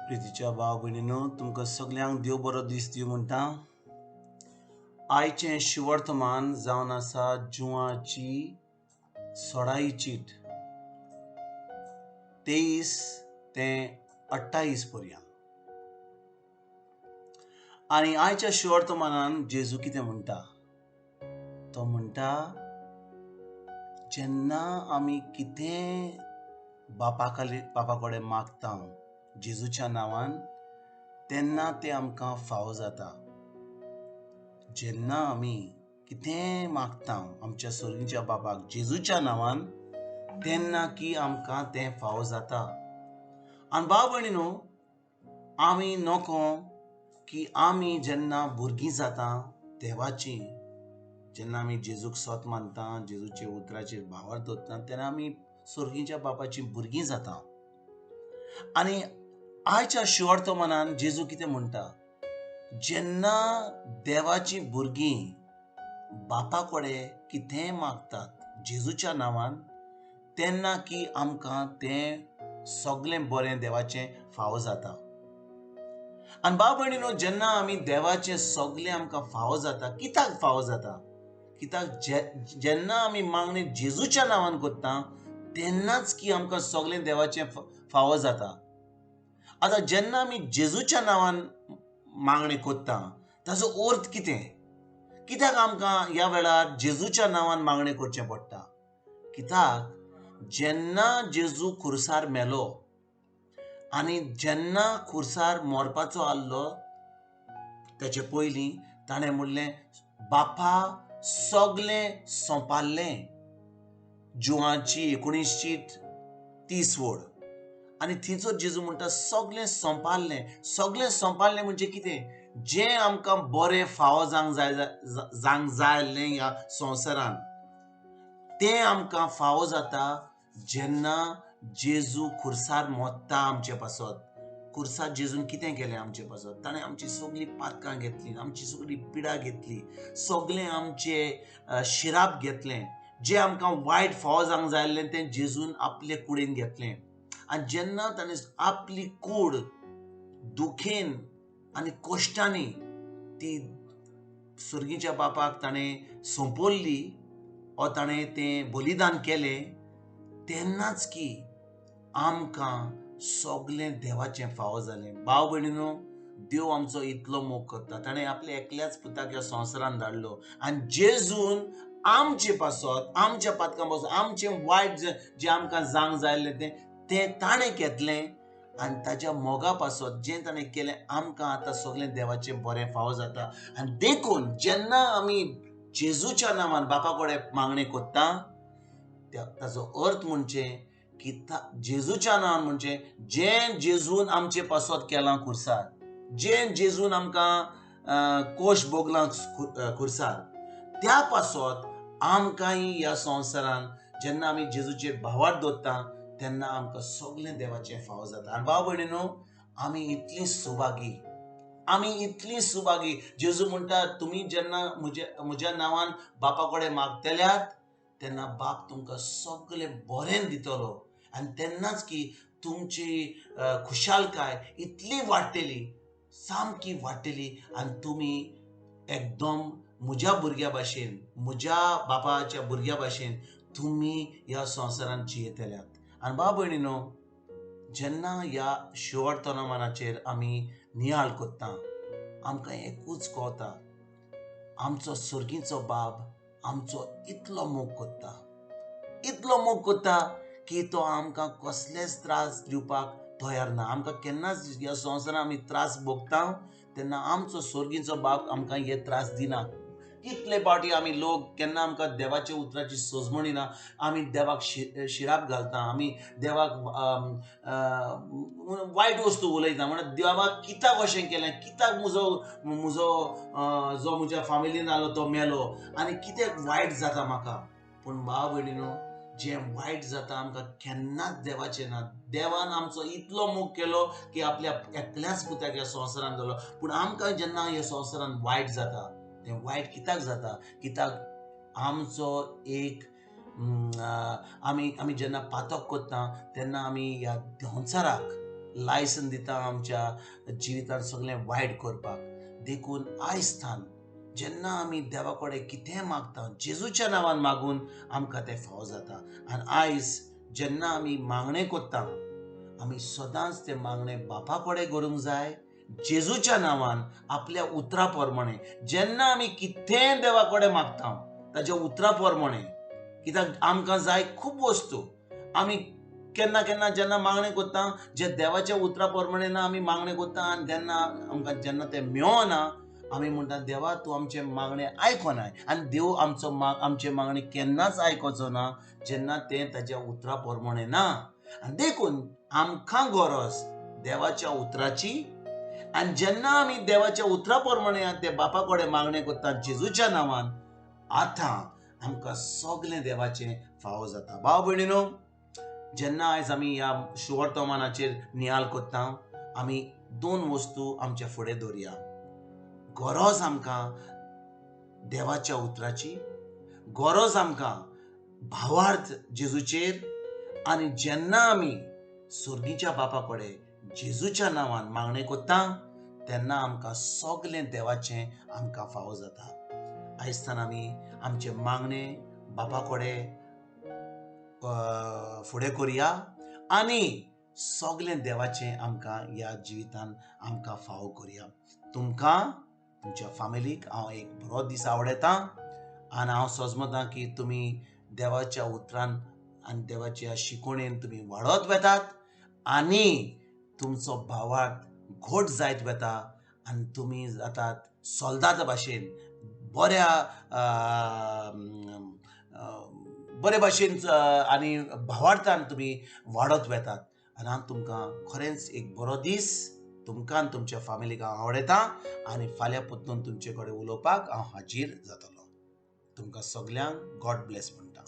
प्रितीच्या भाव भयणीनो तुमकां सगळ्यांक देव बरो दीस दिवं म्हणटा. आयचें शिवर्तमान जावन आसा जुवाची 16 चीट 23 ते 28 पर्यंत. आनी आयच्या शिवर्तमानान जेजू कितें म्हणटा तो म्हणटा जेन्ना आमी कितें बापा कडेन मागता जेजूच्या नांवान तेन्ना तें आमकां फावो जाता. जेन्ना आमी कितें मागता आमच्या सर्गीच्या बापाक जेजूच्या नांवान तेन्ना की आमकां तें फावो जाता. आनी भाव भयणीनो आमी नोको की आमी जेन्ना भुरगीं जाता देवाची, जेन्ना आमी जेजूक सोत मानता जेजूच्या उतराचेर भावार दवरता तेन्ना आमी सर्गीच्या बापाची भुरगीं जाता. आनी आयच्या शिवर्तमानान जेजू कितें म्हणटा जेन्ना देवाची भुरगीं बापा कडेन कितें मागतात जेजूच्या नांवान तेन्ना की आमकां तें सगळें बरें देवाचें फावो जाता. आनी भाव भयणीनो जेन्ना आमी देवाचें सगळें आमकां फावो जाता कित्याक फावो जाता कित्याक जेन्ना आमी मागणी जेजूच्या नांवान करता तेन्नाच की आमकां सगळें देवाचें फावो जाता. आतां जेन्ना आमी जेजूच्या नांवान मागणी करता ताचो अर्थ कित्याक आमकां ह्या वेळार जेजूच्या नांवान मागणी करचें पडटा कित्याक जेन्ना जेजू खुर्सार मेलो आनी जेन्ना खुर्सार मरपाचो आसलो तेचे पयलीं ताणें म्हणलें बापा सगळें सोंपारलें. जुवाची 19 चीट 30 वड. आनी थंयसर जेजू म्हणटा सगळें सोंपारलें म्हणजे कितें जें आमकां बरें फावो जावंक जाय आसलें ह्या संवसारान तें आमकां फावो जाता जेन्ना जेजू खुर्सार मोडटा आमचे पासत. खुर्सार जेजून कितें केलें आमचे पासत ताणें आमची सगळीं पातकां घेतलीं, आमची सगळीं पिडा घेतली, सगळें आमचें शिराप घेतलें. जें आमकां वायट फावो जावंक जाय आसलें तें जेजून आपले कुडीन घेतलें. आनी जेन्ना ताणें आपली कूड दुखेन आनी कश्टांनी ती सर्गीच्या बापाक ताणें सोंपोरली वा ताणें तें बलिदान केलें तेन्नाच की आमकां सगळें देवाचें फावो जालें. भाव भयणीनो देव आमचो इतलो मोग करता ताणें आपल्या एकल्याच पुताक ह्या संवसारान धाडलो आनी जेजून आमचे पासत आमच्या पातकां पासत आमचें वायट जें आमकां जावंक जाय आसलें तें ताणें घेतलें आनी ताच्या मोगा पासत जें ताणें केलें आमकां आतां सगळें देवाचें बरें फावो जाता. आनी देखून जेन्ना आमी जेजूच्या नांवान बापा कडेन मागणी करता ताचो अर्थ म्हणजे की जेजूच्या नांवान म्हणजे जें जेजून आमचे पासत केलां खुर्सार, जें जेजून आमकां कोश भोगलां खुर्सार त्या पासत आमकांय ह्या संवसारान जेन्ना आमी जेजूचेर भावार दवरता तेन्ना आमकां सगळें देवाचें फावो जाता. आनी भाव भयणीनो आमी इतलीं सुभागी जेजू म्हणटा तुमी जेन्ना म्हज्या नांवान बापा कडेन मागतल्यात तेन्ना बाप तुमकां सगळें बरें दितलो आनी तेन्नाच की तुमची खुशालकाय इतली वाडटली सामकी वाडटली आनी तुमी एकदम म्हज्या भुरग्या भाशेन म्हज्या बापाच्या भुरग्या भाशेन तुमी ह्या संवसारान जियेतल्यात. आनी भाव भयणीनो जेन्ना ह्या शिवर्तमानाचेर आमी नियाळ करता आमकां एकूच कळटा आमचो सर्गीचो बाब आमचो इतलो मोग करता की तो आमकां कसलेच त्रास दिवपाक तयार ना. आमकां केन्नाच ह्या संवसारान आमी त्रास भोगता तेन्ना आमचो सर्गीचो बाब आमकां हे त्रास दिना. कितले फावटी आमी लोक केन्ना आमकां देवाच्या उतराची सोजमणी ना आमी देवाक शिराप घालता, आमी देवाक वायट वस्तू उलयता म्हणल्यार देवाक कित्याक अशें केलें, कित्याक म्हजो जो म्हज्या फॅमिलीन आसलो तो मेलो आनी कितें वायट जाता म्हाका. पूण भाव भयणीनो जें वायट जाता आमकां केन्नाच देवाचें ना. देवान आमचो इतलो मोग केलो की आपल्या एकल्याच पुताक ह्या संवसारान दवरलो. पूण आमकां जेन्ना ह्या संवसारान वायट जाता तें वायट कित्याक जाता कित्याक आमचो एक आमी जेन्ना पातक करता तेन्ना आमी ह्या संवसाराक लायसन दिता आमच्या जिवितांत सगळें वायट करपाक. देखून आयजतान जेन्ना आमी देवा कडेन कितें मागता जेजूच्या नांवान मागून आमकां तें फावो जाता. आनी आयज जेन्ना आमी मागणें कोत्ता आमी सदांच तें मागणें बापा कडेन करूंक जाय जेजूच्या नांवान आपल्या उतरा प्रमाणे. जेन्ना आमी कितें देवा कडेन मागता ताच्या उतरा प्रमाणे, कित्याक आमकां जाय खूब वस्तू. आमी केन्ना केन्ना जेन्ना मागणें कोत्ता जे देवाच्या उतरा प्रमाणे ना आमी मागणें कोत्ता आनी तेन्ना आमकां जेन्ना तें मेळना आमी म्हणटा देवा तूं आमचें मागणें आयकोनाय. आनी देव आमचें मागणें केन्नाच आयकोचो ना जेन्ना तें ताच्या उतरा प्रमाणे ना. आनी देखून आमकां गरज देवाच्या उतराची. आनी जेन्ना आमी देवाच्या उतरा प्रमाणे ते बापा कडेन मागणें कोत्ता जेजूच्या नांवान, आतां आमकां सगळें देवाचें फावो जाता. भाव भयणीनो, जेन्ना आयज आमी ह्या सुवर्तमानाचेर नियाळ कोत्ता आमी 2 वस्तू आमच्या फुडें दवरया. गरज आमकां देवाच्या उतराची, गरज आमकां भावार्थ जेजूचेर. आनी जेन्ना आमी सुर्गीच्या बापा कडेन जेजूच्या नांवान मागणें कोत्ता तेन्ना आमकां सगळें देवाचें आमकां फावो जाता. आयजतान आमी आमचें मागणें बापा कडेन फुडें करुया आनी सगळें देवाचें आमकां ह्या जिवितांत आमकां फावो करुया. तुमकां तुमच्या फॅमिलीक हांव एक बरो दीस आवडयतां आनी हांव सोजमतां की तुमी देवाच्या उतरान आनी देवाच्या शिकोणेन तुमी वाडत वेतात आनी तुमचो भावार्थ घोट जायत वेता आनी तुमी जातात सोल्दाद भाशेन बरे भाशेन आनी भावार्थान तुमी वाडत वेतात. आनी हांव तुमकां खरेंच एक बरो दीस तुमकां आनी तुमच्या फॅमिलीक हांव आवडयतां आनी फाल्यां परतून तुमचे कडेन उलोवपाक हांव हाजीर जातलों. तुमकां सगल्यांक गॉड ब्लेस म्हणटा.